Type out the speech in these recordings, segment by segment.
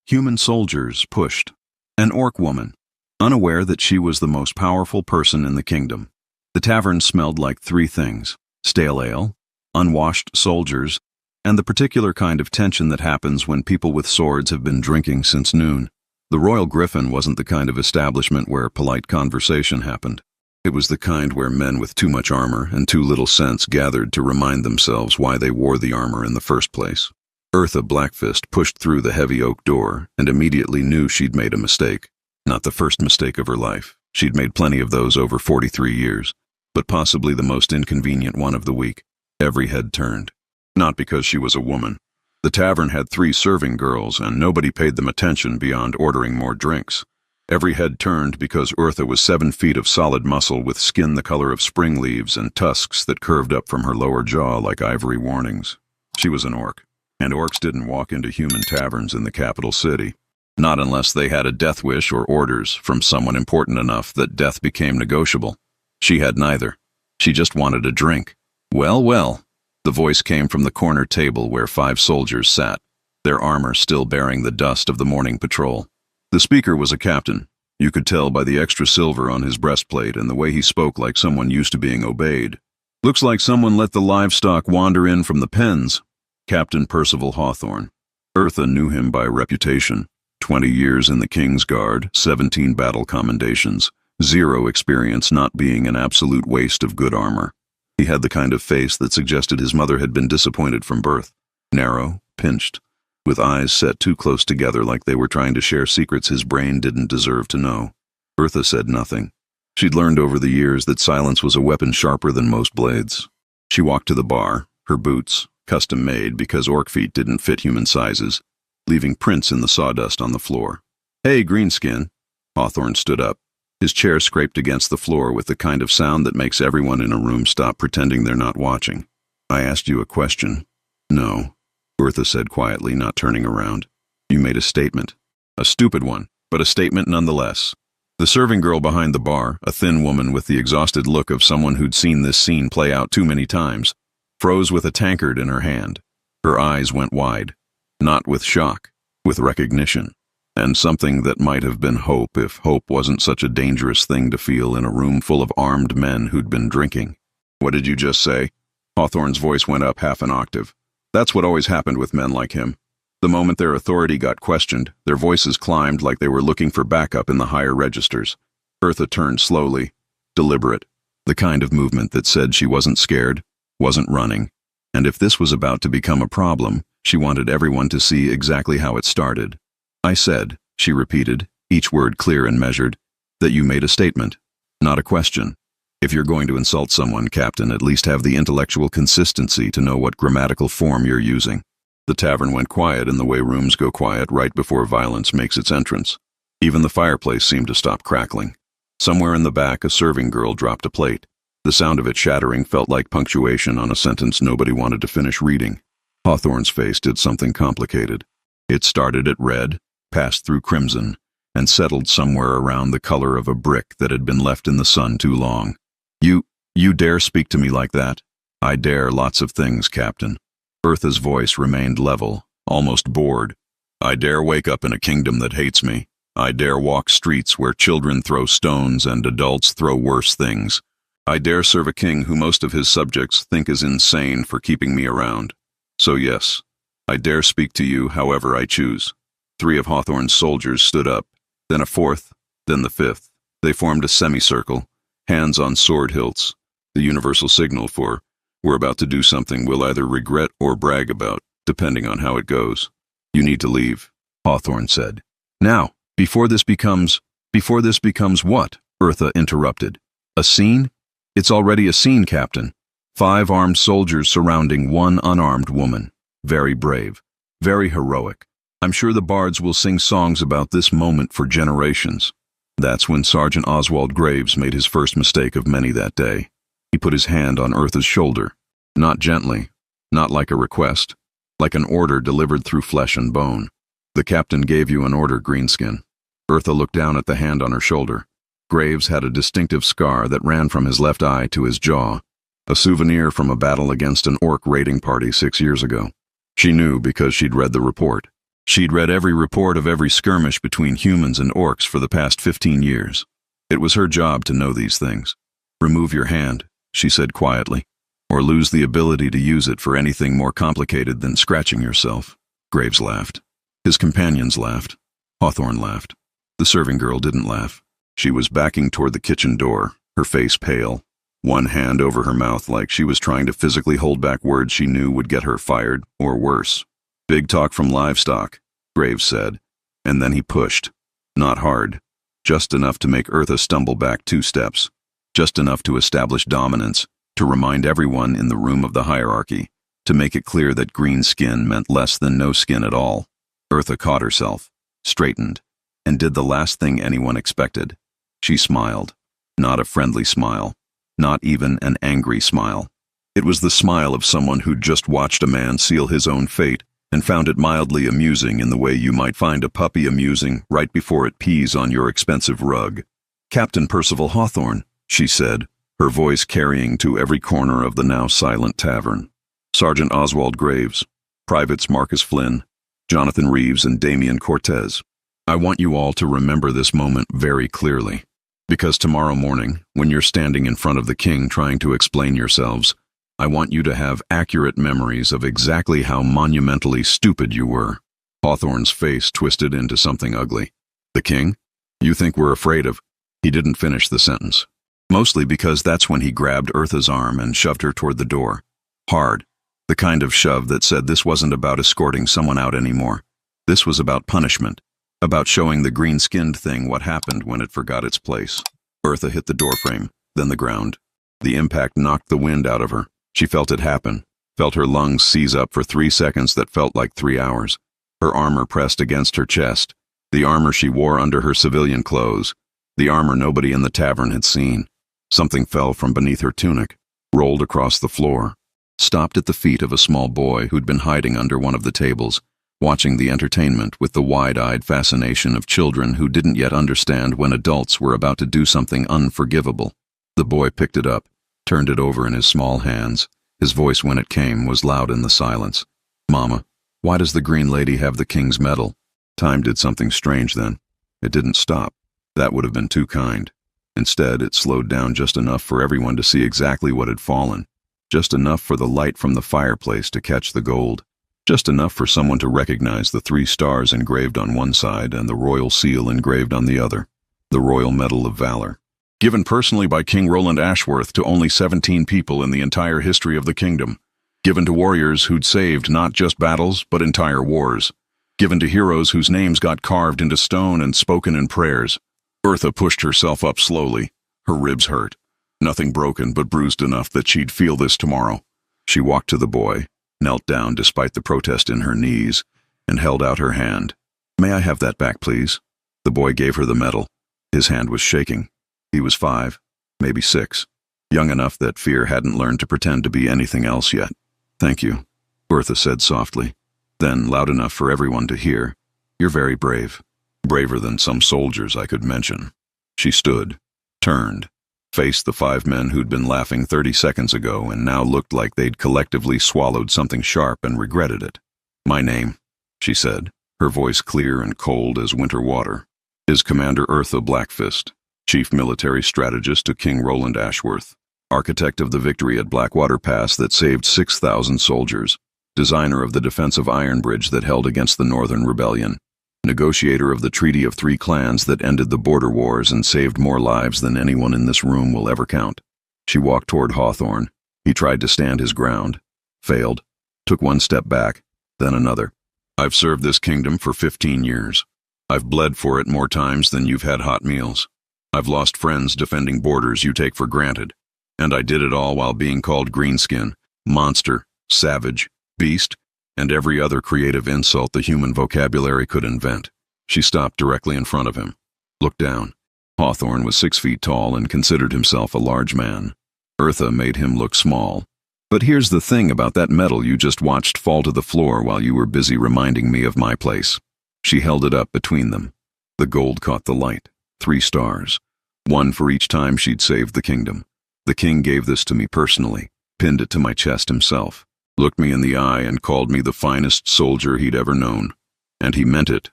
Human soldiers pushed. An orc woman, unaware that she was the most powerful person in the kingdom. The tavern smelled like three things: stale ale, unwashed soldiers, and the particular kind of tension that happens when people with swords have been drinking since noon. The Royal Griffin wasn't the kind of establishment where polite conversation happened. It was the kind where men with too much armor and too little sense gathered to remind themselves why they wore the armor in the first place. Eartha Blackfist pushed through the heavy oak door and immediately knew she'd made a mistake. Not the first mistake of her life. She'd made plenty of those over 43 years, but possibly the most inconvenient one of the week. Every head turned. Not because she was a woman. The tavern had 3 serving girls, and nobody paid them attention beyond ordering more drinks. Every head turned because Eartha was 7 feet of solid muscle with skin the color of spring leaves and tusks that curved up from her lower jaw like ivory warnings. She was an orc, and orcs didn't walk into human taverns in the capital city. Not unless they had a death wish or orders from someone important enough that death became negotiable. She had neither. She just wanted a drink. Well, well. The voice came from the corner table where 5 soldiers sat, their armor still bearing the dust of the morning patrol. The speaker was a captain. You could tell by the extra silver on his breastplate and the way he spoke like someone used to being obeyed. Looks like someone let the livestock wander in from the pens. Captain Percival Hawthorne. Eartha knew him by reputation. 20 years in the King's Guard, 17 battle commendations, 0 experience not being an absolute waste of good armor. He had the kind of face that suggested his mother had been disappointed from birth. Narrow, pinched, with eyes set too close together like they were trying to share secrets his brain didn't deserve to know. Eartha said nothing. She'd learned over the years that silence was a weapon sharper than most blades. She walked to the bar, her boots, custom-made because orc feet didn't fit human sizes, leaving prints in the sawdust on the floor. "Hey, Greenskin." Hawthorne stood up. His chair scraped against the floor with the kind of sound that makes everyone in a room stop pretending they're not watching. "I asked you a question." "No," Eartha said quietly, not turning around. "You made a statement. A stupid one, but a statement nonetheless." The serving girl behind the bar, a thin woman with the exhausted look of someone who'd seen this scene play out too many times, froze with a tankard in her hand. Her eyes went wide. Not with shock, with recognition. And something that might have been hope if hope wasn't such a dangerous thing to feel in a room full of armed men who'd been drinking. "What did you just say?" Hawthorne's voice went up half an octave. That's what always happened with men like him. The moment their authority got questioned, their voices climbed like they were looking for backup in the higher registers. Eartha turned slowly, deliberate, the kind of movement that said she wasn't scared, wasn't running, and if this was about to become a problem, she wanted everyone to see exactly how it started. "I said," she repeated, each word clear and measured, "that you made a statement, not a question. If you're going to insult someone, Captain, at least have the intellectual consistency to know what grammatical form you're using." The tavern went quiet in the way rooms go quiet right before violence makes its entrance. Even the fireplace seemed to stop crackling. Somewhere in the back, a serving girl dropped a plate. The sound of it shattering felt like punctuation on a sentence nobody wanted to finish reading. Hawthorne's face did something complicated. It started at red, passed through crimson, and settled somewhere around the color of a brick that had been left in the sun too long. You dare speak to me like that?" "I dare lots of things, Captain." Eartha's voice remained level, almost bored. "I dare wake up in a kingdom that hates me. I dare walk streets where children throw stones and adults throw worse things. I dare serve a king who most of his subjects think is insane for keeping me around. So yes, I dare speak to you however I choose." 3 of Hawthorne's soldiers stood up, then a 4th, then the 5th. They formed a semicircle, hands on sword hilts, the universal signal for, "We're about to do something we'll either regret or brag about, depending on how it goes. You need to leave," Hawthorne said. "Now, before this becomes what?" Eartha interrupted. "A scene? It's already a scene, Captain. 5 armed soldiers surrounding 1 unarmed woman. Very brave. Very heroic. I'm sure the bards will sing songs about this moment for generations." That's when Sergeant Oswald Graves made his first mistake of many that day. He put his hand on Eartha's shoulder. Not gently, not like a request, like an order delivered through flesh and bone. "The captain gave you an order, Greenskin." Eartha looked down at the hand on her shoulder. Graves had a distinctive scar that ran from his left eye to his jaw, a souvenir from a battle against an orc raiding party 6 years ago. She knew because she'd read the report. She'd read every report of every skirmish between humans and orcs for the past 15 years. It was her job to know these things. "Remove your hand," she said quietly, "or lose the ability to use it for anything more complicated than scratching yourself." Graves laughed. His companions laughed. Hawthorne laughed. The serving girl didn't laugh. She was backing toward the kitchen door, her face pale, one hand over her mouth like she was trying to physically hold back words she knew would get her fired, or worse. "Big talk from livestock," Graves said, and then he pushed. Not hard. Just enough to make Eartha stumble back 2 steps. Just enough to establish dominance, to remind everyone in the room of the hierarchy, to make it clear that green skin meant less than no skin at all. Eartha caught herself, straightened, and did the last thing anyone expected. She smiled. Not a friendly smile. Not even an angry smile. It was the smile of someone who'd just watched a man seal his own fate and found it mildly amusing in the way you might find a puppy amusing right before it pees on your expensive rug. "Captain Percival Hawthorne," she said, her voice carrying to every corner of the now silent tavern. "Sergeant Oswald Graves, Privates Marcus Flynn, Jonathan Reeves, and Damian Cortez. I want you all to remember this moment very clearly, because tomorrow morning, when you're standing in front of the king trying to explain yourselves, I want you to have accurate memories of exactly how monumentally stupid you were." Hawthorne's face twisted into something ugly. "The king? You think we're afraid of—" He didn't finish the sentence. Mostly because that's when he grabbed Eartha's arm and shoved her toward the door. Hard. The kind of shove that said this wasn't about escorting someone out anymore. This was about punishment. About showing the green-skinned thing what happened when it forgot its place. Eartha hit the doorframe, then the ground. The impact knocked the wind out of her. She felt it happen, felt her lungs seize up for 3 seconds that felt like 3 hours. Her armor pressed against her chest, the armor she wore under her civilian clothes, the armor nobody in the tavern had seen. Something fell from beneath her tunic, rolled across the floor, stopped at the feet of a small boy who'd been hiding under one of the tables, watching the entertainment with the wide-eyed fascination of children who didn't yet understand when adults were about to do something unforgivable. The boy picked it up, turned it over in his small hands. His voice, when it came, was loud in the silence. "Mama, why does the Green Lady have the King's Medal?" Time did something strange then. It didn't stop. That would have been too kind. Instead, it slowed down just enough for everyone to see exactly what had fallen. Just enough for the light from the fireplace to catch the gold. Just enough for someone to recognize the 3 stars engraved on one side and the royal seal engraved on the other. The Royal Medal of Valor. Given personally by King Roland Ashworth to only 17 people in the entire history of the kingdom. Given to warriors who'd saved not just battles, but entire wars. Given to heroes whose names got carved into stone and spoken in prayers. Eartha pushed herself up slowly. Her ribs hurt. Nothing broken, but bruised enough that she'd feel this tomorrow. She walked to the boy, knelt down despite the protest in her knees, and held out her hand. "May I have that back, please?" The boy gave her the medal. His hand was shaking. He was 5, maybe 6, young enough that fear hadn't learned to pretend to be anything else yet. "Thank you," Eartha said softly. Then, loud enough for everyone to hear, "You're very brave. Braver than some soldiers I could mention." She stood, turned, faced the 5 men who'd been laughing 30 seconds ago and now looked like they'd collectively swallowed something sharp and regretted it. "My name," she said, her voice clear and cold as winter water, "is Commander Eartha Blackfist, Chief Military Strategist to King Roland Ashworth, architect of the victory at Blackwater Pass that saved 6,000 soldiers, designer of the defensive iron bridge that held against the Northern Rebellion, negotiator of the Treaty of 3 Clans that ended the border wars and saved more lives than anyone in this room will ever count." She walked toward Hawthorne. He tried to stand his ground. Failed. Took 1 step back, then another. "I've served this kingdom for 15 years. I've bled for it more times than you've had hot meals. I've lost friends defending borders you take for granted. And I did it all while being called greenskin, monster, savage, beast, and every other creative insult the human vocabulary could invent." She stopped directly in front of him. Looked down. Hawthorne was 6 feet tall and considered himself a large man. Eartha made him look small. "But here's the thing about that medal you just watched fall to the floor while you were busy reminding me of my place." She held it up between them. The gold caught the light. 3 stars. 1 for each time she'd saved the kingdom. "The king gave this to me personally, pinned it to my chest himself, looked me in the eye and called me the finest soldier he'd ever known." And he meant it.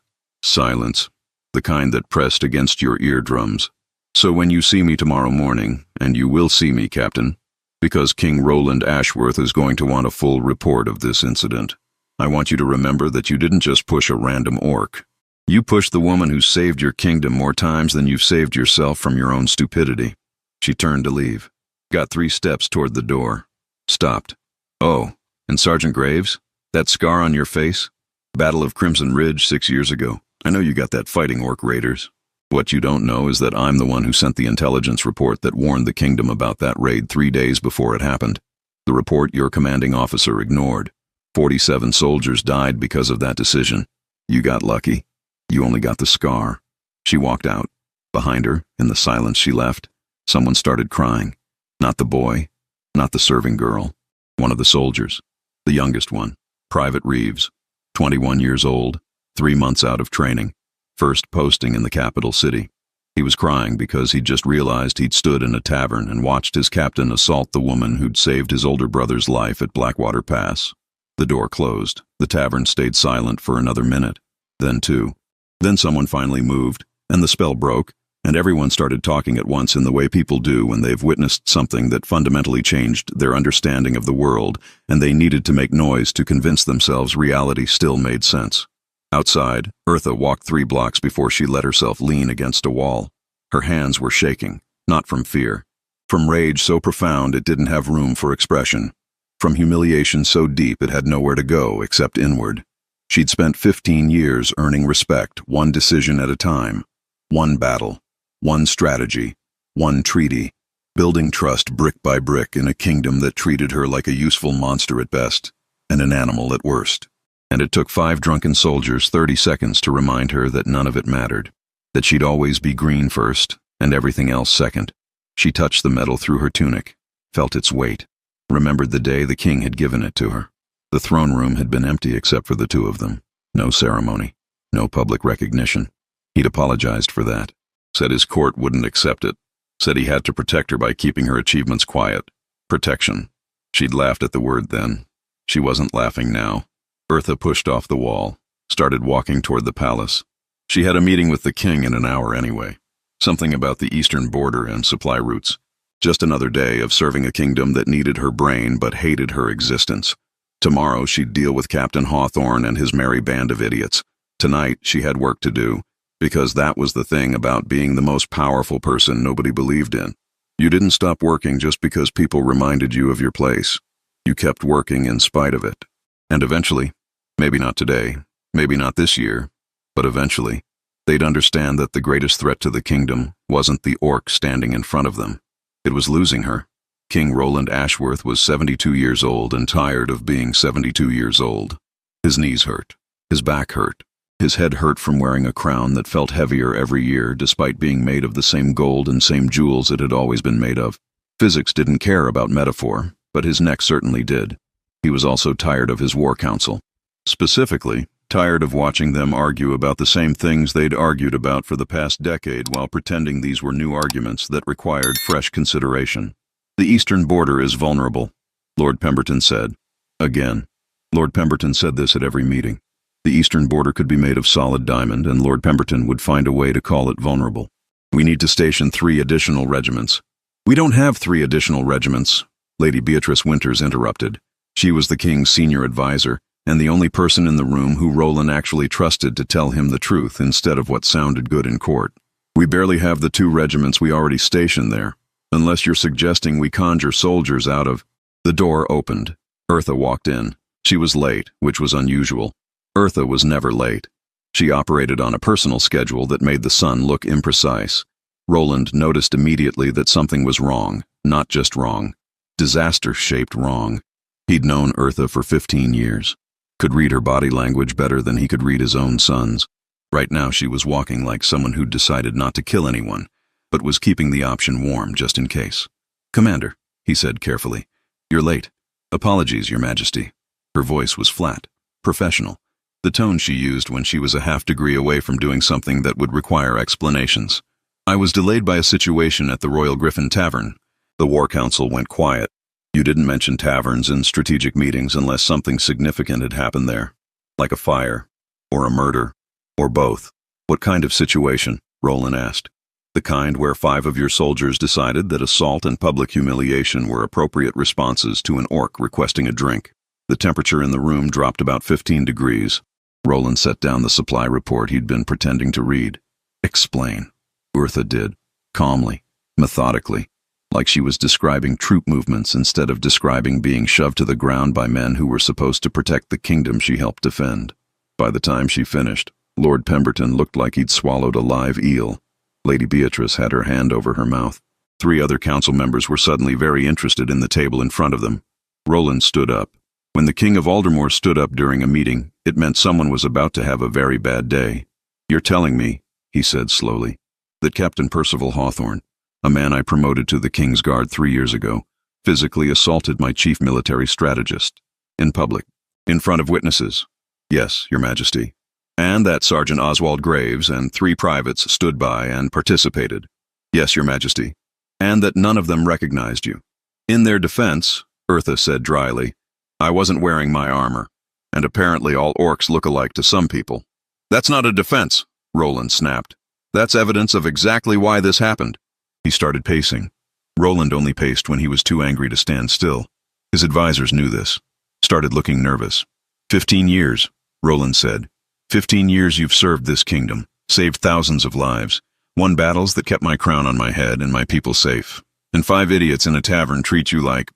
Silence. The kind that pressed against your eardrums. So when you see me tomorrow morning, and you will see me, Captain, because King Roland Ashworth is going to want a full report of this incident, I want you to remember that you didn't just push a random orc. You pushed the woman who saved your kingdom more times than you've saved yourself from your own stupidity. She turned to leave. Got 3 steps toward the door. Stopped. Oh, and Sergeant Graves? That scar on your face? Battle of Crimson Ridge 6 years ago. I know you got that fighting orc raiders. What you don't know is that I'm the one who sent the intelligence report that warned the kingdom about that raid 3 days before it happened. The report your commanding officer ignored. 47 soldiers died because of that decision. You got lucky. You only got the scar. She walked out. Behind her, in the silence she left, someone started crying. Not the boy, not the serving girl. One of the soldiers. The youngest one. Private Reeves. 21 years old. 3 months out of training. First posting in the capital city. He was crying because he'd just realized he'd stood in a tavern and watched his captain assault the woman who'd saved his older brother's life at Blackwater Pass. The door closed. The tavern stayed silent for another minute. Then 2. Then someone finally moved, and the spell broke, and everyone started talking at once in the way people do when they've witnessed something that fundamentally changed their understanding of the world, and they needed to make noise to convince themselves reality still made sense. Outside, Eartha walked 3 blocks before she let herself lean against a wall. Her hands were shaking, not from fear. From rage so profound it didn't have room for expression. From humiliation so deep it had nowhere to go except inward. She'd spent 15 years earning respect, one decision at a time. One battle, one strategy, one treaty, building trust brick by brick in a kingdom that treated her like a useful monster at best, and an animal at worst. And it took 5 drunken soldiers 30 seconds to remind her that none of it mattered, that she'd always be green first, and everything else second. She touched the metal through her tunic, felt its weight, remembered the day the king had given it to her. The throne room had been empty except for the 2 of them. No ceremony, no public recognition. He'd apologized for that, said his court wouldn't accept it, said he had to protect her by keeping her achievements quiet. Protection. She'd laughed at the word then. She wasn't laughing now. Eartha pushed off the wall, started walking toward the palace. She had a meeting with the king in an hour anyway. Something about the eastern border and supply routes. Just another day of serving a kingdom that needed her brain but hated her existence. Tomorrow she'd deal with Captain Hawthorne and his merry band of idiots. Tonight she had work to do, because that was the thing about being the most powerful person nobody believed in. You didn't stop working just because people reminded you of your place. You kept working in spite of it. And eventually, maybe not today, maybe not this year, but eventually, they'd understand that the greatest threat to the kingdom wasn't the orc standing in front of them. It was losing her. King Roland Ashworth was 72 years old and tired of being 72 years old. His knees hurt. His back hurt. His head hurt from wearing a crown that felt heavier every year despite being made of the same gold and same jewels it had always been made of. Physics didn't care about metaphor, but his neck certainly did. He was also tired of his war council. Specifically, tired of watching them argue about the same things they'd argued about for the past decade while pretending these were new arguments that required fresh consideration. The eastern border is vulnerable, Lord Pemberton said. Again. Lord Pemberton said this at every meeting. The eastern border could be made of solid diamond, and Lord Pemberton would find a way to call it vulnerable. We need to station 3 additional regiments. We don't have 3 additional regiments, Lady Beatrice Winters interrupted. She was the king's senior advisor, and the only person in the room who Roland actually trusted to tell him the truth instead of what sounded good in court. We barely have the 2 regiments we already stationed there, unless you're suggesting we conjure soldiers out of... The door opened. Eartha walked in. She was late, which was unusual. Eartha was never late. She operated on a personal schedule that made the sun look imprecise. Roland noticed immediately that something was wrong, not just wrong. Disaster-shaped wrong. He'd known Eartha for 15 years. Could read her body language better than he could read his own son's. Right now she was walking like someone who'd decided not to kill anyone, but was keeping the option warm just in case. "Commander," he said carefully, "you're late. Apologies, Your Majesty." Her voice was flat, professional, the tone she used when she was a half-degree away from doing something that would require explanations. "I was delayed by a situation at the Royal Griffin Tavern." The War Council went quiet. "You didn't mention taverns in strategic meetings unless something significant had happened there. Like a fire. Or a murder? Or both? What kind of situation? Roland asked. The kind where 5 of your soldiers decided that assault and public humiliation were appropriate responses to an orc requesting a drink. The temperature in the room dropped about 15 degrees. Roland set down the supply report he'd been pretending to read. Explain. Urtha did, calmly, methodically, like she was describing troop movements instead of describing being shoved to the ground by men who were supposed to protect the kingdom she helped defend. By the time she finished, Lord Pemberton looked like he'd swallowed a live eel. Lady Beatrice had her hand over her mouth. 3 other council members were suddenly very interested in the table in front of them. Roland stood up. When the King of Aldermore stood up during a meeting, it meant someone was about to have a very bad day. You're telling me, he said slowly, that Captain Percival Hawthorne, a man I promoted to the King's Guard 3 years ago, physically assaulted my chief military strategist. In public. In front of witnesses. Yes, Your Majesty. And that Sergeant Oswald Graves and 3 privates stood by and participated. Yes, Your Majesty. And that none of them recognized you. In their defense, Urtha said dryly, I wasn't wearing my armor, and apparently all orcs look alike to some people. That's not a defense, Roland snapped. That's evidence of exactly why this happened. He started pacing. Roland only paced when he was too angry to stand still. His advisors knew this. Started looking nervous. 15 years, Roland said. 15 years you've served this kingdom, saved thousands of lives, won battles that kept my crown on my head and my people safe. And 5 idiots in a tavern treat you like...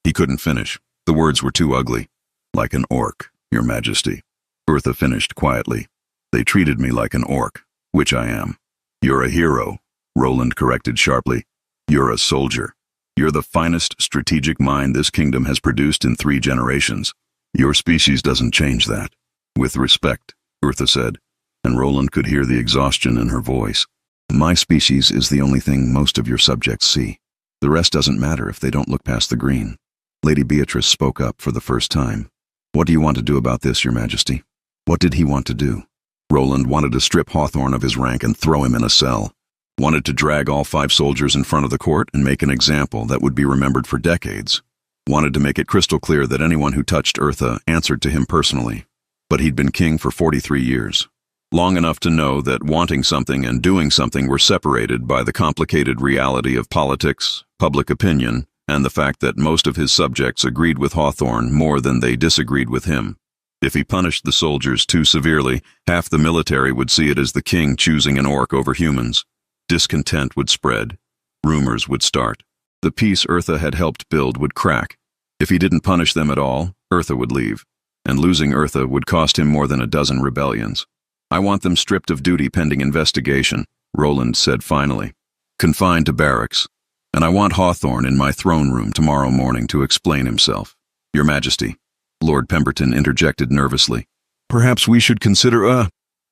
He couldn't finish. The words were too ugly. Like an orc, Your Majesty. Urtha finished quietly. They treated me like an orc, which I am. You're a hero, Roland corrected sharply. You're a soldier. You're the finest strategic mind this kingdom has produced in 3 generations. Your species doesn't change that. With respect, Urtha said, and Roland could hear the exhaustion in her voice. My species is the only thing most of your subjects see. The rest doesn't matter if they don't look past the green. Lady Beatrice spoke up for the first time. What do you want to do about this, Your Majesty? What did he want to do? Roland wanted to strip Hawthorne of his rank and throw him in a cell. Wanted to drag all 5 soldiers in front of the court and make an example that would be remembered for decades. Wanted to make it crystal clear that anyone who touched Urtha answered to him personally. But he'd been king for 43 years. Long enough to know that wanting something and doing something were separated by the complicated reality of politics, public opinion, and the fact that most of his subjects agreed with Hawthorne more than they disagreed with him. If he punished the soldiers too severely, half the military would see it as the king choosing an orc over humans. Discontent would spread. Rumors would start. The peace Urtha had helped build would crack. If he didn't punish them at all, Urtha would leave. And losing Urtha would cost him more than a dozen rebellions. I want them stripped of duty pending investigation, Roland said finally. Confined to barracks. And I want Hawthorne in my throne room tomorrow morning to explain himself. Your Majesty, Lord Pemberton interjected nervously. Perhaps we should consider,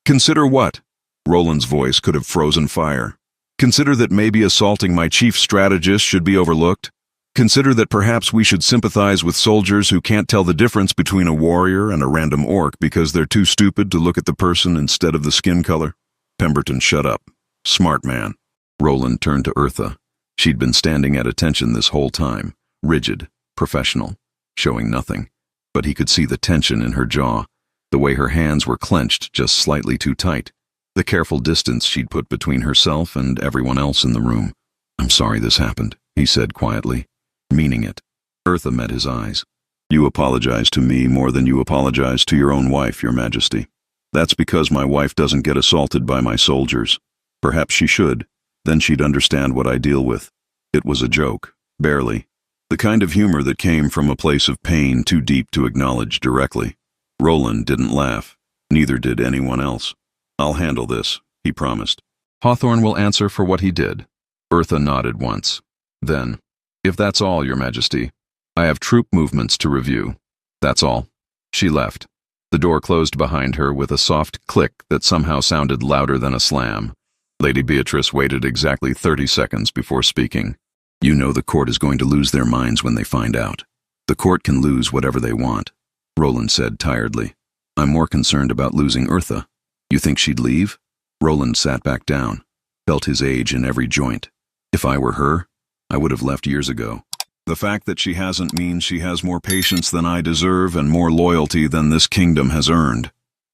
Consider what? Roland's voice could have frozen fire. Consider that maybe assaulting my chief strategist should be overlooked. Consider that perhaps we should sympathize with soldiers who can't tell the difference between a warrior and a random orc because they're too stupid to look at the person instead of the skin color. Pemberton shut up. Smart man. Roland turned to Urtha. She'd been standing at attention this whole time, rigid, professional, showing nothing. But he could see the tension in her jaw, the way her hands were clenched just slightly too tight, the careful distance she'd put between herself and everyone else in the room. I'm sorry this happened, he said quietly. Meaning it. Urtha met his eyes. You apologize to me more than you apologize to your own wife, Your Majesty. That's because my wife doesn't get assaulted by my soldiers. Perhaps she should. Then she'd understand what I deal with. It was a joke, barely. The kind of humor that came from a place of pain too deep to acknowledge directly. Roland didn't laugh. Neither did anyone else. I'll handle this, he promised. Hawthorne will answer for what he did. Urtha nodded once. Then, if that's all, Your Majesty, I have troop movements to review. That's all. She left. The door closed behind her with a soft click that somehow sounded louder than a slam. Lady Beatrice waited exactly 30 seconds before speaking. You know the court is going to lose their minds when they find out. The court can lose whatever they want, Roland said tiredly. I'm more concerned about losing Urtha. You think she'd leave? Roland sat back down, felt his age in every joint. If I were her, I would have left years ago. The fact that she hasn't means she has more patience than I deserve and more loyalty than this kingdom has earned.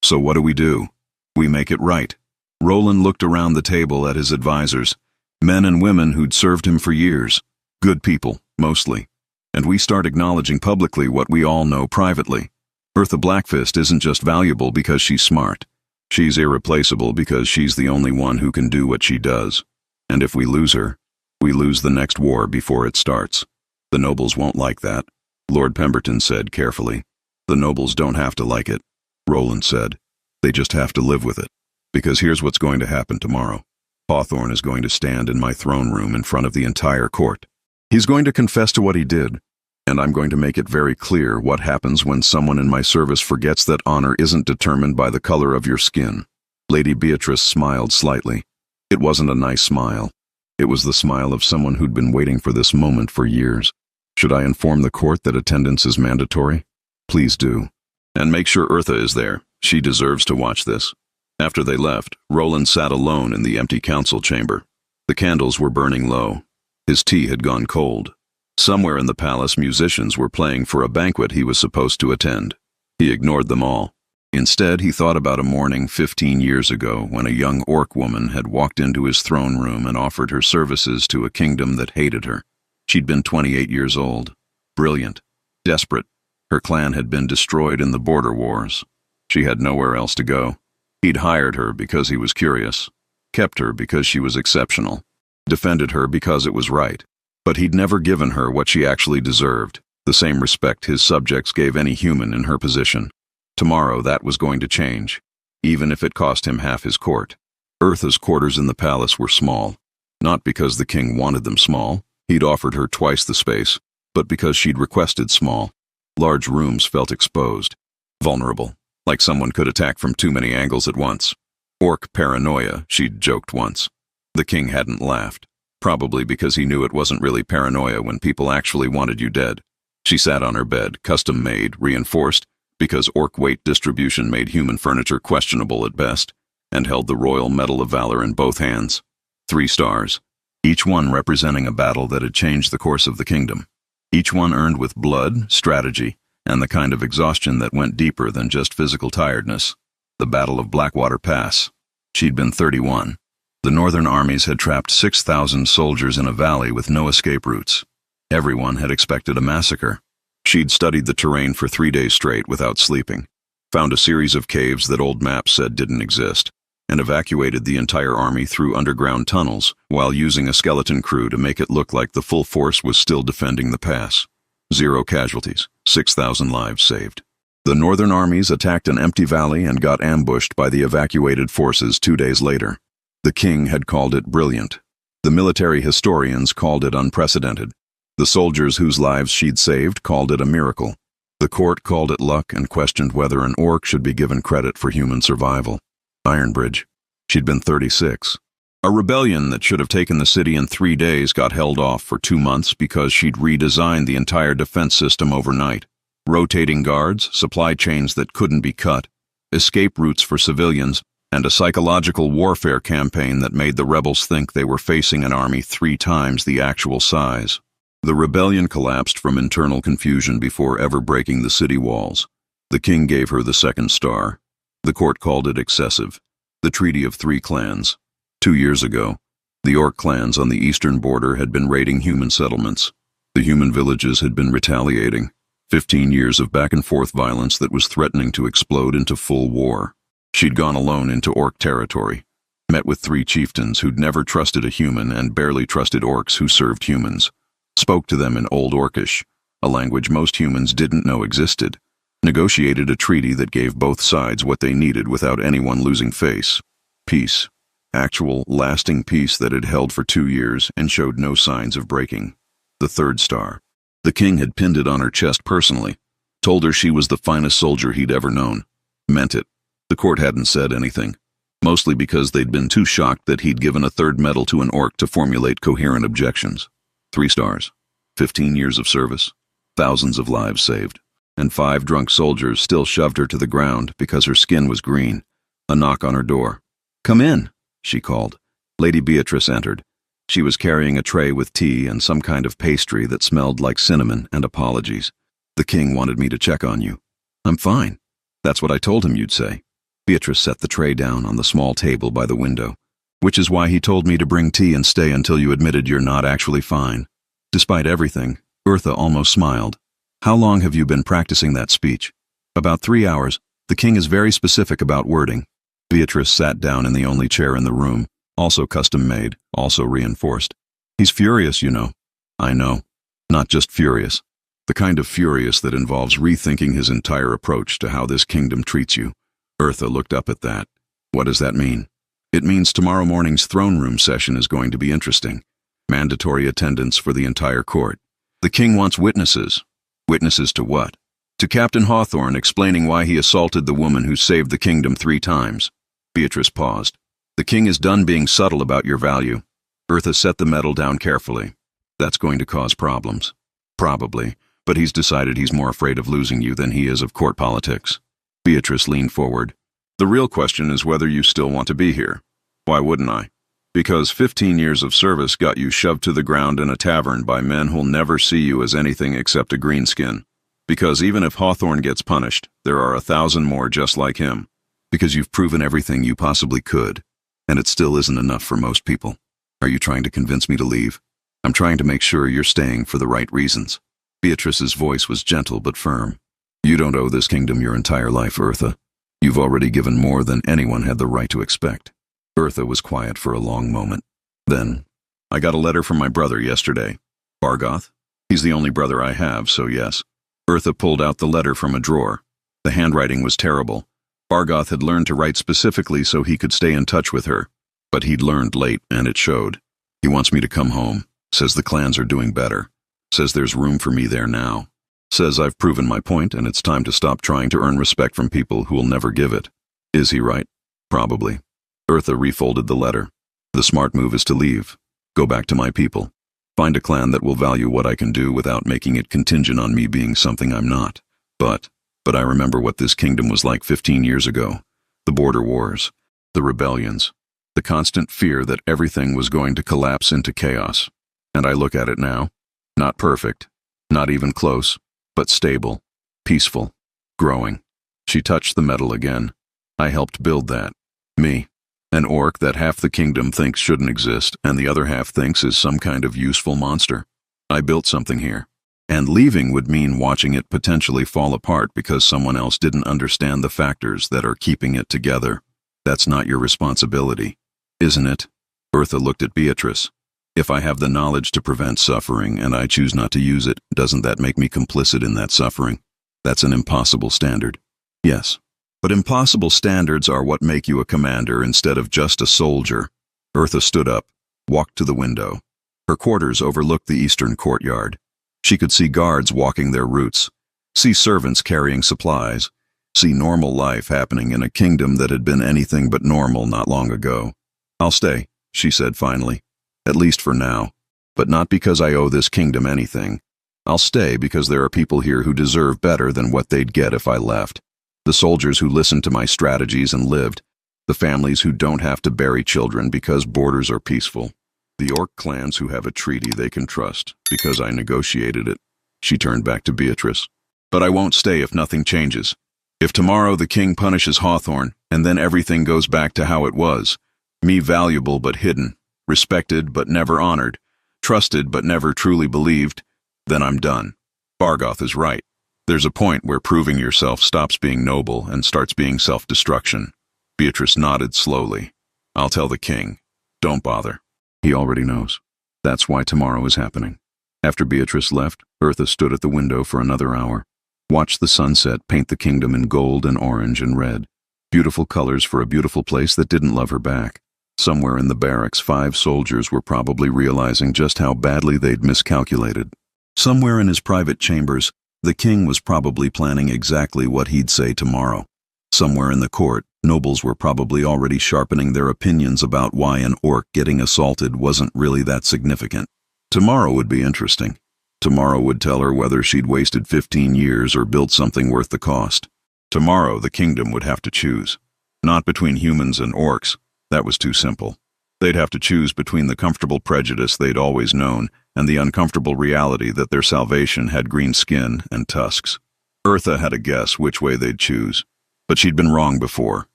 So what do? We make it right. Roland looked around the table at his advisors, men and women who'd served him for years. Good people, mostly. And we start acknowledging publicly what we all know privately. Eartha Blackfist isn't just valuable because she's smart. She's irreplaceable because she's the only one who can do what she does. And if we lose her, we lose the next war before it starts. The nobles won't like that, Lord Pemberton said carefully. The nobles don't have to like it, Roland said. They just have to live with it. Because here's what's going to happen tomorrow. Hawthorne is going to stand in my throne room in front of the entire court. He's going to confess to what he did, and I'm going to make it very clear what happens when someone in my service forgets that honor isn't determined by the color of your skin. Lady Beatrice smiled slightly. It wasn't a nice smile. It was the smile of someone who'd been waiting for this moment for years. Should I inform the court that attendance is mandatory? Please do. And make sure Eartha is there. She deserves to watch this. After they left, Roland sat alone in the empty council chamber. The candles were burning low. His tea had gone cold. Somewhere in the palace, musicians were playing for a banquet he was supposed to attend. He ignored them all. Instead, he thought about a morning 15 years ago when a young orc woman had walked into his throne room and offered her services to a kingdom that hated her. She'd been 28 years old. Brilliant. Desperate. Her clan had been destroyed in the border wars. She had nowhere else to go. He'd hired her because he was curious, kept her because she was exceptional, defended her because it was right. But he'd never given her what she actually deserved, the same respect his subjects gave any human in her position. Tomorrow that was going to change, even if it cost him half his court. Eartha's quarters in the palace were small, not because the king wanted them small. He'd offered her twice the space, but because she'd requested small. Large rooms felt exposed, vulnerable, like someone could attack from too many angles at once. Orc paranoia, she'd joked once. The king hadn't laughed, probably because he knew it wasn't really paranoia when people actually wanted you dead. She sat on her bed, custom-made, reinforced, because orc weight distribution made human furniture questionable at best, and held the Royal Medal of Valor in both hands. 3 stars, each one representing a battle that had changed the course of the kingdom. Each one earned with blood, strategy, and the kind of exhaustion that went deeper than just physical tiredness. The Battle of Blackwater Pass. She'd been 31. The northern armies had trapped 6,000 soldiers in a valley with no escape routes. Everyone had expected a massacre. She'd studied the terrain for 3 days straight without sleeping, found a series of caves that old maps said didn't exist, and evacuated the entire army through underground tunnels while using a skeleton crew to make it look like the full force was still defending the pass. 0 casualties, 6,000 lives saved. The northern armies attacked an empty valley and got ambushed by the evacuated forces 2 days later. The king had called it brilliant. The military historians called it unprecedented. The soldiers whose lives she'd saved called it a miracle. The court called it luck and questioned whether an orc should be given credit for human survival. Ironbridge. She'd been 36. A rebellion that should have taken the city in 3 days got held off for 2 months because she'd redesigned the entire defense system overnight. Rotating guards, supply chains that couldn't be cut, escape routes for civilians, and a psychological warfare campaign that made the rebels think they were facing an army 3 times the actual size. The rebellion collapsed from internal confusion before ever breaking the city walls. The king gave her the 2nd star. The court called it excessive. The Treaty of 3 Clans. 2 years ago, the orc clans on the eastern border had been raiding human settlements. The human villages had been retaliating. 15 years of back-and-forth violence that was threatening to explode into full war. She'd gone alone into orc territory, met with 3 chieftains who'd never trusted a human and barely trusted orcs who served humans, spoke to them in Old Orcish, a language most humans didn't know existed, negotiated a treaty that gave both sides what they needed without anyone losing face. Peace. Actual, lasting peace that had held for 2 years and showed no signs of breaking. The 3rd star. The king had pinned it on her chest personally, told her she was the finest soldier he'd ever known. Meant it. The court hadn't said anything, mostly because they'd been too shocked that he'd given a 3rd medal to an orc to formulate coherent objections. 3 stars. 15 years of service. Thousands of lives saved. And 5 drunk soldiers still shoved her to the ground because her skin was green. A knock on her door. "Come in," she called. Lady Beatrice entered. She was carrying a tray with tea and some kind of pastry that smelled like cinnamon and apologies. "The king wanted me to check on you." "I'm fine. That's what I told him you'd say." Beatrice set the tray down on the small table by the window. Which is why he told me to bring tea and stay until you admitted you're not actually fine. Despite everything, Bertha almost smiled. How long have you been practicing that speech? About 3 hours. The king is very specific about wording. Beatrice sat down in the only chair in the room, also custom-made, also reinforced. He's furious, you know. I know. Not just furious. The kind of furious that involves rethinking his entire approach to how this kingdom treats you. Bertha looked up at that. What does that mean? It means tomorrow morning's throne room session is going to be interesting. Mandatory attendance for the entire court. The king wants witnesses. Witnesses to what? To Captain Hawthorne explaining why he assaulted the woman who saved the kingdom 3 times. Beatrice paused. The king is done being subtle about your value. Bertha set the medal down carefully. That's going to cause problems. Probably, but he's decided he's more afraid of losing you than he is of court politics. Beatrice leaned forward. The real question is whether you still want to be here. Why wouldn't I? Because 15 years of service got you shoved to the ground in a tavern by men who'll never see you as anything except a greenskin. Because even if Hawthorne gets punished, there are 1,000 more just like him. Because you've proven everything you possibly could, and it still isn't enough for most people. Are you trying to convince me to leave? I'm trying to make sure you're staying for the right reasons. Beatrice's voice was gentle but firm. You don't owe this kingdom your entire life, Bertha. You've already given more than anyone had the right to expect. Bertha was quiet for a long moment. Then, I got a letter from my brother yesterday. Bargoth? He's the only brother I have, so yes. Bertha pulled out the letter from a drawer. The handwriting was terrible. Bargoth had learned to write specifically so he could stay in touch with her. But he'd learned late, and it showed. He wants me to come home. Says the clans are doing better. Says there's room for me there now. Says I've proven my point and it's time to stop trying to earn respect from people who will never give it. Is he right? Probably. Bertha refolded the letter. The smart move is to leave. Go back to my people. Find a clan that will value what I can do without making it contingent on me being something I'm not. But I remember what this kingdom was like 15 years ago. The border wars. The rebellions. The constant fear that everything was going to collapse into chaos. And I look at it now. Not perfect. Not even close. But stable. Peaceful. Growing. She touched the medal again. I helped build that. Me. An orc that half the kingdom thinks shouldn't exist and the other half thinks is some kind of useful monster. I built something here. And leaving would mean watching it potentially fall apart because someone else didn't understand the factors that are keeping it together. That's not your responsibility, isn't it? Bertha looked at Beatrice. If I have the knowledge to prevent suffering and I choose not to use it, doesn't that make me complicit in that suffering? That's an impossible standard. Yes. But impossible standards are what make you a commander instead of just a soldier. Bertha stood up, walked to the window. Her quarters overlooked the eastern courtyard. She could see guards walking their routes, see servants carrying supplies, see normal life happening in a kingdom that had been anything but normal not long ago. I'll stay, she said finally, at least for now. But not because I owe this kingdom anything. I'll stay because there are people here who deserve better than what they'd get if I left. The soldiers who listened to my strategies and lived. The families who don't have to bury children because borders are peaceful. The orc clans who have a treaty they can trust because I negotiated it. She turned back to Beatrice. But I won't stay if nothing changes. If tomorrow the king punishes Hawthorne and then everything goes back to how it was, me valuable but hidden, respected but never honored, trusted but never truly believed, then I'm done. Bargoth is right. There's a point where proving yourself stops being noble and starts being self-destruction. Beatrice nodded slowly. I'll tell the king. Don't bother. He already knows. That's why tomorrow is happening. After Beatrice left, Bertha stood at the window for another hour. Watched the sunset paint the kingdom in gold and orange and red. Beautiful colors for a beautiful place that didn't love her back. Somewhere in the barracks, 5 soldiers were probably realizing just how badly they'd miscalculated. Somewhere in his private chambers, the king was probably planning exactly what he'd say tomorrow. Somewhere in the court, nobles were probably already sharpening their opinions about why an orc getting assaulted wasn't really that significant. Tomorrow would be interesting. Tomorrow would tell her whether she'd wasted 15 years or built something worth the cost. Tomorrow the kingdom would have to choose. Not between humans and orcs. That was too simple. They'd have to choose between the comfortable prejudice they'd always known and the uncomfortable reality that their salvation had green skin and tusks. Bertha had a guess which way they'd choose, but she'd been wrong before.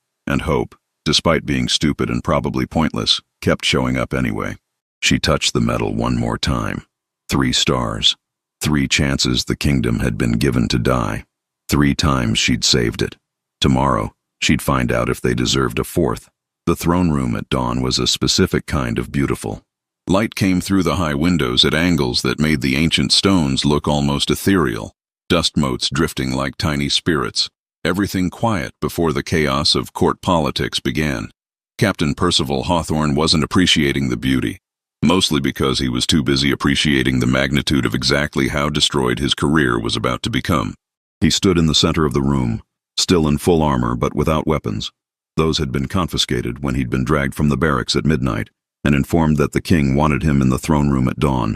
And hope, despite being stupid and probably pointless, kept showing up anyway. She touched the medal one more time. 3 stars. 3 chances the kingdom had been given to die. 3 times she'd saved it. Tomorrow, she'd find out if they deserved a 4th. The throne room at dawn was a specific kind of beautiful. Light came through the high windows at angles that made the ancient stones look almost ethereal, dust motes drifting like tiny spirits. Everything quiet before the chaos of court politics began. Captain Percival Hawthorne wasn't appreciating the beauty, mostly because he was too busy appreciating the magnitude of exactly how destroyed his career was about to become. He stood in the center of the room, still in full armor but without weapons. Those had been confiscated when he'd been dragged from the barracks at midnight, and informed that the king wanted him in the throne room at dawn.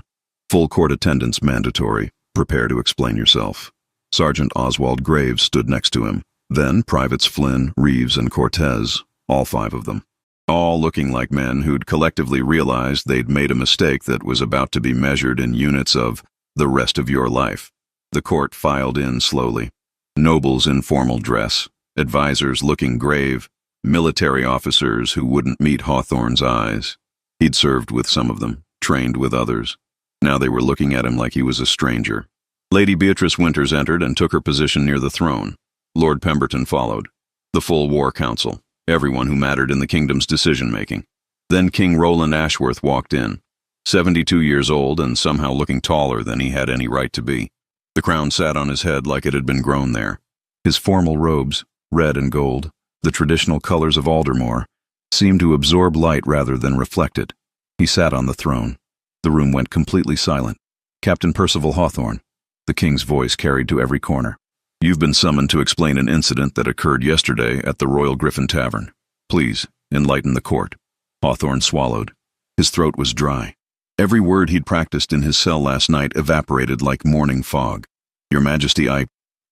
Full court attendance mandatory. Prepare to explain yourself. Sergeant Oswald Graves stood next to him. Then Privates Flynn, Reeves, and Cortez, all 5 of them. All looking like men who'd collectively realized they'd made a mistake that was about to be measured in units of the rest of your life. The court filed in slowly. Nobles in formal dress, advisors looking grave, military officers who wouldn't meet Hawthorne's eyes. He'd served with some of them, trained with others. Now they were looking at him like he was a stranger. Lady Beatrice Winters entered and took her position near the throne. Lord Pemberton followed. The full war council, everyone who mattered in the kingdom's decision-making. Then King Roland Ashworth walked in, 72 years old and somehow looking taller than he had any right to be. The crown sat on his head like it had been grown there. His formal robes, red and gold, the traditional colors of Aldermore, seemed to absorb light rather than reflect it. He sat on the throne. The room went completely silent. Captain Percival Hawthorne. The king's voice carried to every corner. You've been summoned to explain an incident that occurred yesterday at the Royal Griffin Tavern. Please, enlighten the court. Hawthorne swallowed. His throat was dry. Every word he'd practiced in his cell last night evaporated like morning fog. Your Majesty,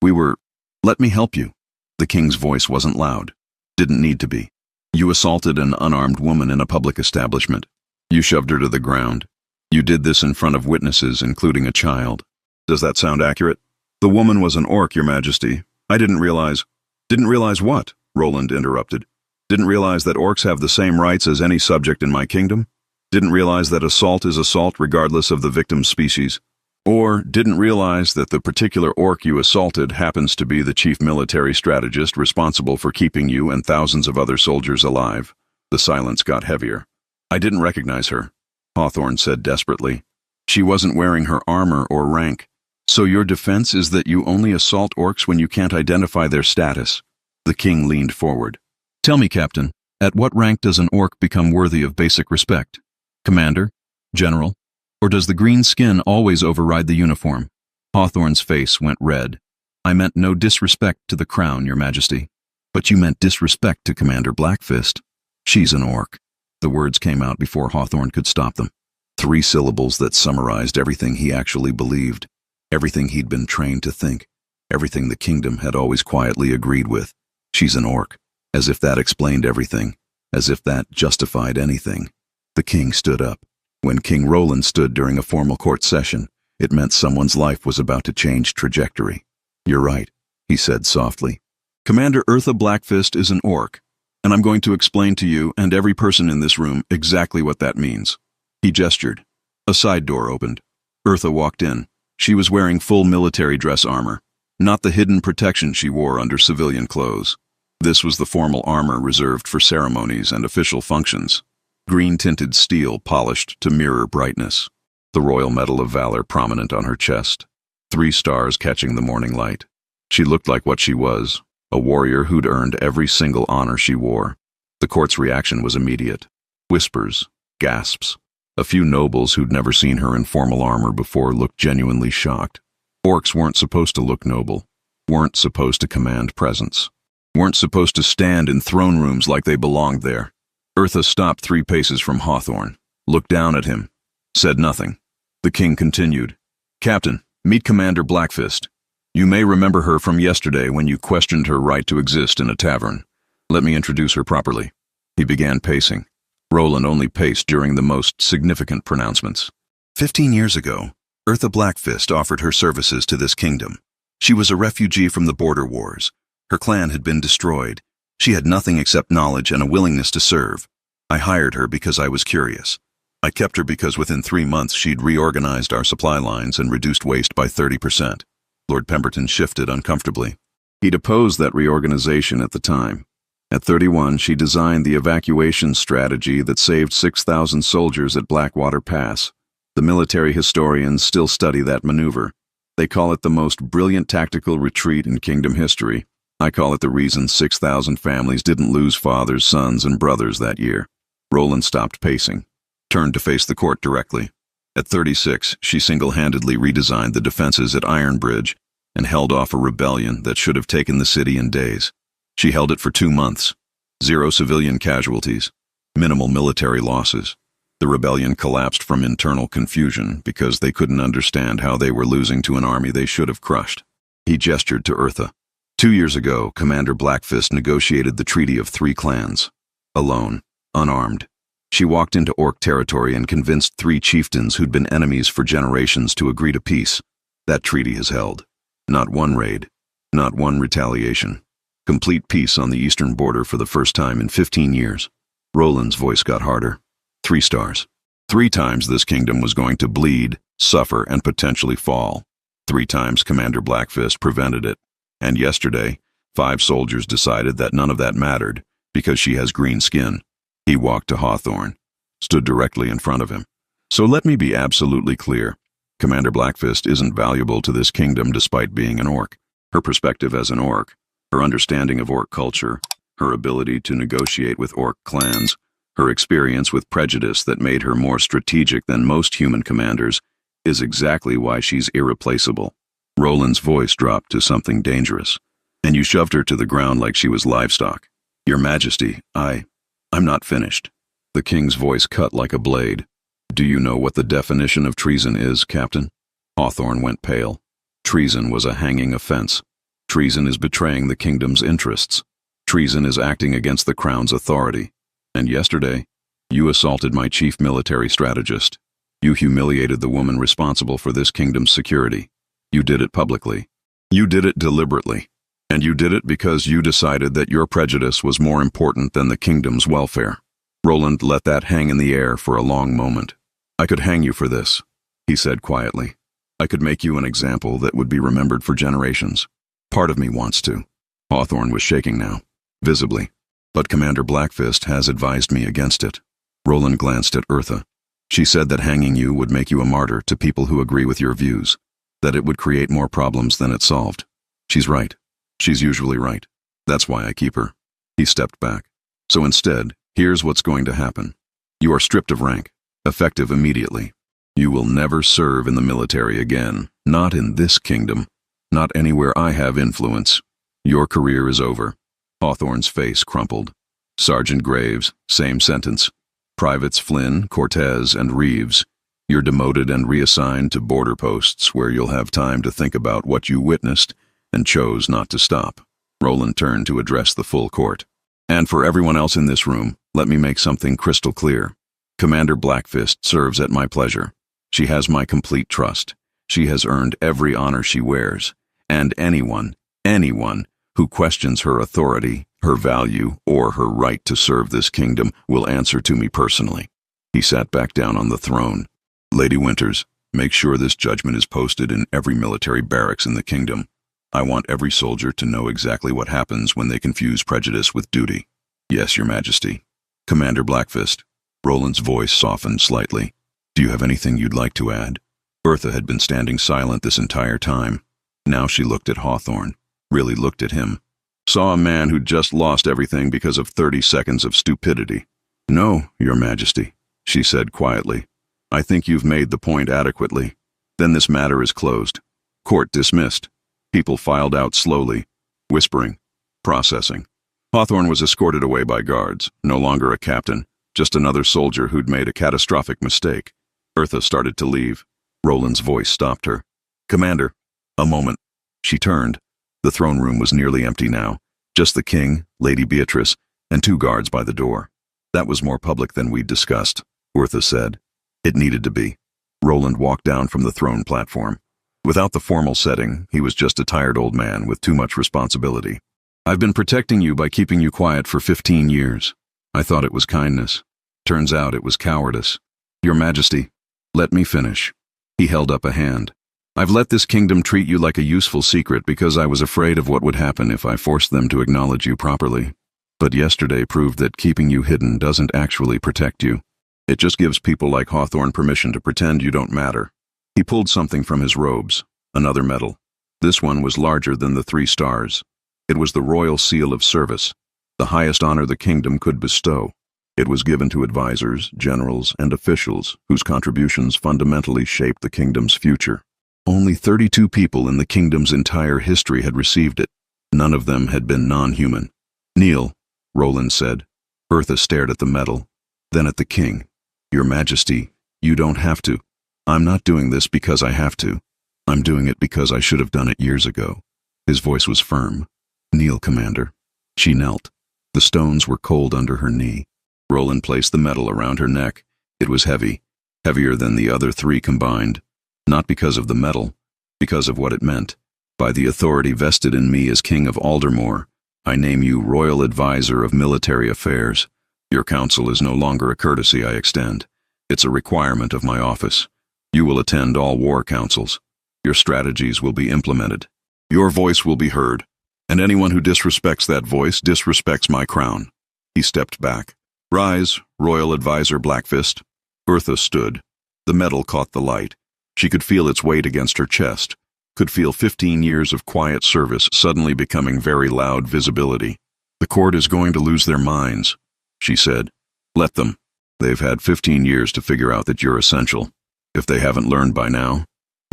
Let me help you. The king's voice wasn't loud. Didn't need to be. You assaulted an unarmed woman in a public establishment. You shoved her to the ground. You did this in front of witnesses, including a child. Does that sound accurate? The woman was an orc, Your Majesty. I didn't realize... Didn't realize what? Roland interrupted. Didn't realize that orcs have the same rights as any subject in my kingdom? Didn't realize that assault is assault regardless of the victim's species? Or didn't realize that the particular orc you assaulted happens to be the chief military strategist responsible for keeping you and thousands of other soldiers alive? The silence got heavier. I didn't recognize her, Hawthorne said desperately. She wasn't wearing her armor or rank. So your defense is that you only assault orcs when you can't identify their status? The king leaned forward. Tell me, Captain, at what rank does an orc become worthy of basic respect? Commander? General? Or does the green skin always override the uniform? Hawthorne's face went red. I meant no disrespect to the crown, Your Majesty. But you meant disrespect to Commander Blackfist. She's an orc. The words came out before Hawthorne could stop them. 3 syllables that summarized everything he actually believed. Everything he'd been trained to think. Everything the kingdom had always quietly agreed with. She's an orc. As if that explained everything. As if that justified anything. The king stood up. When King Roland stood during a formal court session, it meant someone's life was about to change trajectory. You're right, he said softly. Commander Eartha Blackfist is an orc, and I'm going to explain to you and every person in this room exactly what that means. He gestured. A side door opened. Eartha walked in. She was wearing full military dress armor, not the hidden protection she wore under civilian clothes. This was the formal armor reserved for ceremonies and official functions. Green-tinted steel polished to mirror brightness. The Royal Medal of Valor prominent on her chest. 3 stars catching the morning light. She looked like what she was, a warrior who'd earned every single honor she wore. The court's reaction was immediate. Whispers, gasps. A few nobles who'd never seen her in formal armor before looked genuinely shocked. Orcs weren't supposed to look noble, weren't supposed to command presence, weren't supposed to stand in throne rooms like they belonged there. Eartha stopped 3 paces from Hawthorne, looked down at him, said nothing. The king continued. Captain, meet Commander Blackfist. You may remember her from yesterday when you questioned her right to exist in a tavern. Let me introduce her properly. He began pacing. Roland only paced during the most significant pronouncements. 15 years ago, Eartha Blackfist offered her services to this kingdom. She was a refugee from the border wars. Her clan had been destroyed, She had nothing except knowledge and a willingness to serve. I hired her because I was curious. I kept her because within 3 months she'd reorganized our supply lines and reduced waste by 30%. Lord Pemberton shifted uncomfortably. He'd opposed that reorganization at the time. At 31, she designed the evacuation strategy that saved 6,000 soldiers at Blackwater Pass. The military historians still study that maneuver. They call it the most brilliant tactical retreat in kingdom history. I call it the reason 6,000 families didn't lose fathers, sons, and brothers that year. Roland stopped pacing, turned to face the court directly. At 36, she single-handedly redesigned the defenses at Iron Bridge and held off a rebellion that should have taken the city in days. She held it for 2 months. 0 civilian casualties, minimal military losses. The rebellion collapsed from internal confusion because they couldn't understand how they were losing to an army they should have crushed. He gestured to Eartha. 2 years ago, Commander Blackfist negotiated the Treaty of 3 Clans. Alone, unarmed. She walked into Orc territory and convinced 3 chieftains who'd been enemies for generations to agree to peace. That treaty has held. Not one raid. Not one retaliation. Complete peace on the eastern border for the first time in 15 years. Roland's voice got harder. 3 stars. 3 times this kingdom was going to bleed, suffer, and potentially fall. 3 times Commander Blackfist prevented it. And yesterday, 5 soldiers decided that none of that mattered because she has green skin. He walked to Hawthorne, stood directly in front of him. So let me be absolutely clear. Commander Blackfist isn't valuable to this kingdom despite being an orc. Her perspective as an orc, her understanding of orc culture, her ability to negotiate with orc clans, her experience with prejudice that made her more strategic than most human commanders is exactly why she's irreplaceable. Roland's voice dropped to something dangerous. And you shoved her to the ground like she was livestock. Your Majesty, I'm not finished. The king's voice cut like a blade. Do you know what the definition of treason is, Captain? Hawthorne went pale. Treason was a hanging offense. Treason is betraying the kingdom's interests. Treason is acting against the crown's authority. And yesterday, you assaulted my chief military strategist. You humiliated the woman responsible for this kingdom's security. You did it publicly. You did it deliberately. And you did it because you decided that your prejudice was more important than the kingdom's welfare. Roland let that hang in the air for a long moment. I could hang you for this, he said quietly. I could make you an example that would be remembered for generations. Part of me wants to. Hawthorne was shaking now, visibly. But Commander Blackfist has advised me against it. Roland glanced at Eartha. She said that hanging you would make you a martyr to people who agree with your views, that it would create more problems than it solved. She's right. She's usually right. That's why I keep her. He stepped back. So instead, here's what's going to happen. You are stripped of rank, effective immediately. You will never serve in the military again, not in this kingdom, not anywhere I have influence. Your career is over. Hawthorne's face crumpled. Sergeant Graves, same sentence. Privates Flynn, Cortez, and Reeves, you're demoted and reassigned to border posts where you'll have time to think about what you witnessed and chose not to stop. Roland turned to address the full court. And for everyone else in this room, let me make something crystal clear. Commander Blackfist serves at my pleasure. She has my complete trust. She has earned every honor she wears. And anyone who questions her authority, her value, or her right to serve this kingdom will answer to me personally. He sat back down on the throne. Lady Winters, make sure this judgment is posted in every military barracks in the kingdom. I want every soldier to know exactly what happens when they confuse prejudice with duty. Yes, Your Majesty. Commander Blackfist. Roland's voice softened slightly. Do you have anything you'd like to add? Eartha had been standing silent this entire time. Now she looked at Hawthorne, really looked at him. Saw a man who'd just lost everything because of 30 seconds of stupidity. No, Your Majesty, she said quietly. I think you've made the point adequately. Then this matter is closed. Court dismissed. People filed out slowly, whispering, processing. Hawthorne was escorted away by guards, no longer a captain, just another soldier who'd made a catastrophic mistake. Eartha started to leave. Roland's voice stopped her. Commander, a moment. She turned. The throne room was nearly empty now. Just the king, Lady Beatrice, and 2 guards by the door. That was more public than we'd discussed, Eartha said. It needed to be. Roland walked down from the throne platform. Without the formal setting, he was just a tired old man with too much responsibility. I've been protecting you by keeping you quiet for 15 years. I thought it was kindness. Turns out it was cowardice. Your Majesty, let me finish. He held up a hand. I've let this kingdom treat you like a useful secret because I was afraid of what would happen if I forced them to acknowledge you properly. But yesterday proved that keeping you hidden doesn't actually protect you. It just gives people like Hawthorne permission to pretend you don't matter. He pulled something from his robes, another medal. This one was larger than the 3 stars. It was the Royal Seal of Service, the highest honor the kingdom could bestow. It was given to advisors, generals, and officials whose contributions fundamentally shaped the kingdom's future. Only 32 people in the kingdom's entire history had received it. None of them had been non-human. Kneel, Roland said. Eartha stared at the medal, then at the king. Your Majesty, you don't have to. I'm not doing this because I have to. I'm doing it because I should have done it years ago. His voice was firm. Kneel, Commander. She knelt. The stones were cold under her knee. Roland placed the medal around her neck. It was heavy, heavier than the other 3 combined. Not because of the medal, because of what it meant. By the authority vested in me as King of Aldermore, I name you Royal Advisor of Military Affairs. Your counsel is no longer a courtesy I extend. It's a requirement of my office. You will attend all war councils. Your strategies will be implemented. Your voice will be heard. And anyone who disrespects that voice disrespects my crown. He stepped back. Rise, Royal Advisor Blackfist. Eartha stood. The medal caught the light. She could feel its weight against her chest, could feel 15 years of quiet service suddenly becoming very loud visibility. The court is going to lose their minds, she said. Let them. They've had 15 years to figure out that you're essential. If they haven't learned by now,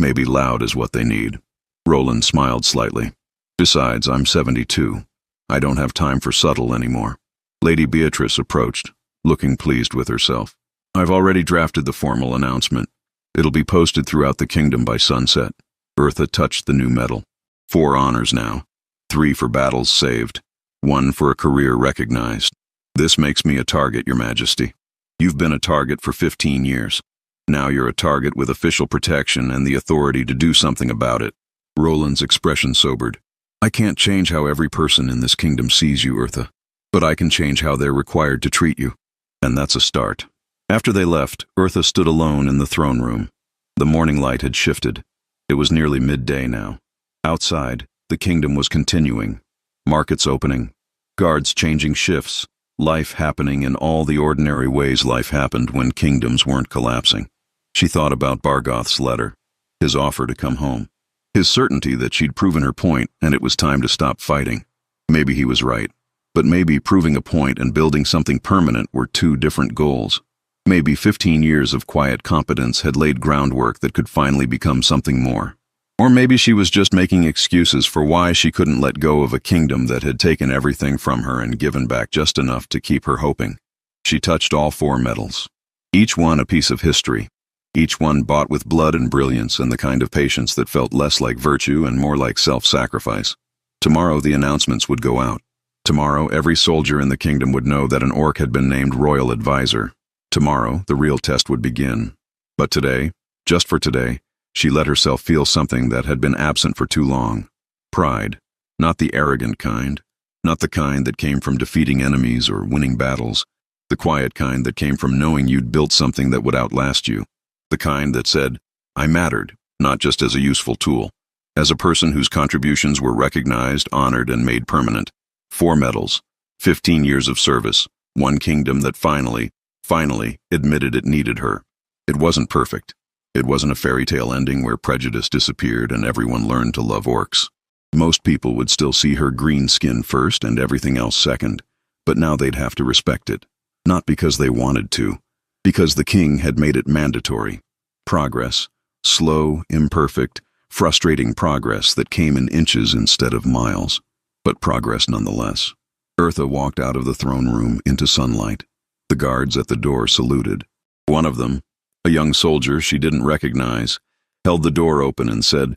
maybe loud is what they need. Roland smiled slightly. Besides, I'm 72. I don't have time for subtle anymore. Lady Beatrice approached, looking pleased with herself. I've already drafted the formal announcement. It'll be posted throughout the kingdom by sunset. Eartha touched the new medal. 4 honors now. 3 for battles saved. 1 for a career recognized. This makes me a target, Your Majesty. You've been a target for 15 years. Now you're a target with official protection and the authority to do something about it. Roland's expression sobered. I can't change how every person in this kingdom sees you, Eartha, but I can change how they're required to treat you. And that's a start. After they left, Eartha stood alone in the throne room. The morning light had shifted. It was nearly midday now. Outside, the kingdom was continuing. Markets opening, guards changing shifts, life happening in all the ordinary ways life happened when kingdoms weren't collapsing. She thought about Bargoth's letter, his offer to come home, his certainty that she'd proven her point and it was time to stop fighting. Maybe he was right, but maybe proving a point and building something permanent were 2 different goals. Maybe 15 years of quiet competence had laid groundwork that could finally become something more. Or maybe she was just making excuses for why she couldn't let go of a kingdom that had taken everything from her and given back just enough to keep her hoping. She touched all 4 medals. Each one a piece of history. Each one bought with blood and brilliance and the kind of patience that felt less like virtue and more like self-sacrifice. Tomorrow the announcements would go out. Tomorrow every soldier in the kingdom would know that an orc had been named Royal Advisor. Tomorrow, the real test would begin. But today, just for today, she let herself feel something that had been absent for too long. Pride. Not the arrogant kind. Not the kind that came from defeating enemies or winning battles. The quiet kind that came from knowing you'd built something that would outlast you. The kind that said, I mattered, not just as a useful tool. As a person whose contributions were recognized, honored, and made permanent. 4 medals. 15 years of service. 1 kingdom that finally admitted it needed her. It wasn't perfect. It wasn't a fairy tale ending where prejudice disappeared and everyone learned to love orcs. Most people would still see her green skin first and everything else second, but now they'd have to respect it. Not because they wanted to, because the king had made it mandatory. Progress. Slow, imperfect, frustrating progress that came in inches instead of miles. But progress nonetheless. Eartha walked out of the throne room into sunlight. The guards at the door saluted. One of them, a young soldier she didn't recognize, held the door open and said,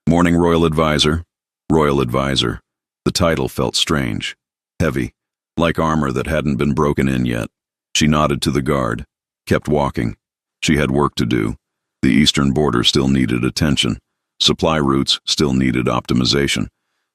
Morning, Royal Advisor. Royal Advisor. The title felt strange, heavy, like armor that hadn't been broken in yet. She nodded to the guard, kept walking. She had work to do. The eastern border still needed attention. Supply routes still needed optimization.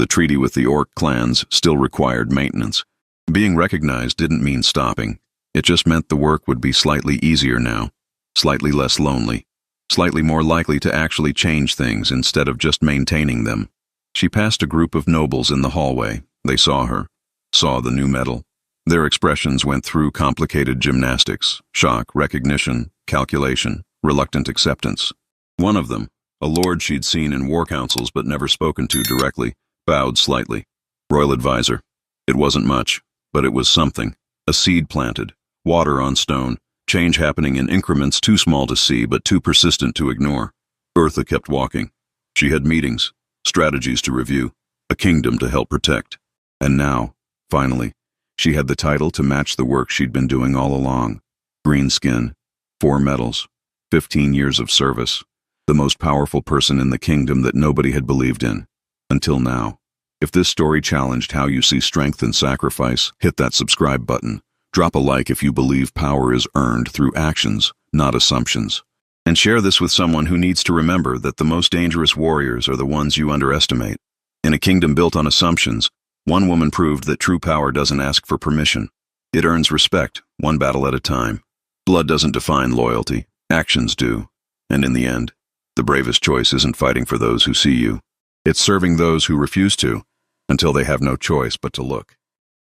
The treaty with the orc clans still required maintenance. Being recognized didn't mean stopping. It just meant the work would be slightly easier now, slightly less lonely, slightly more likely to actually change things instead of just maintaining them. She passed a group of nobles in the hallway. They saw her, saw the new medal. Their expressions went through complicated gymnastics: shock, recognition, calculation, reluctant acceptance. One of them, a lord she'd seen in war councils but never spoken to directly, bowed slightly. Royal advisor. It wasn't much, but it was something. A seed planted, water on stone, change happening in increments too small to see but too persistent to ignore. Eartha kept walking. She had meetings, strategies to review, a kingdom to help protect. And now, finally, she had the title to match the work she'd been doing all along. Green skin, 4 medals, 15 years of service, the most powerful person in the kingdom that nobody had believed in. Until now. If this story challenged how you see strength and sacrifice, hit that subscribe button. Drop a like if you believe power is earned through actions, not assumptions. And share this with someone who needs to remember that the most dangerous warriors are the ones you underestimate. In a kingdom built on assumptions, one woman proved that true power doesn't ask for permission. It earns respect, one battle at a time. Blood doesn't define loyalty, actions do. And in the end, the bravest choice isn't fighting for those who see you. It's serving those who refuse to, until they have no choice but to look.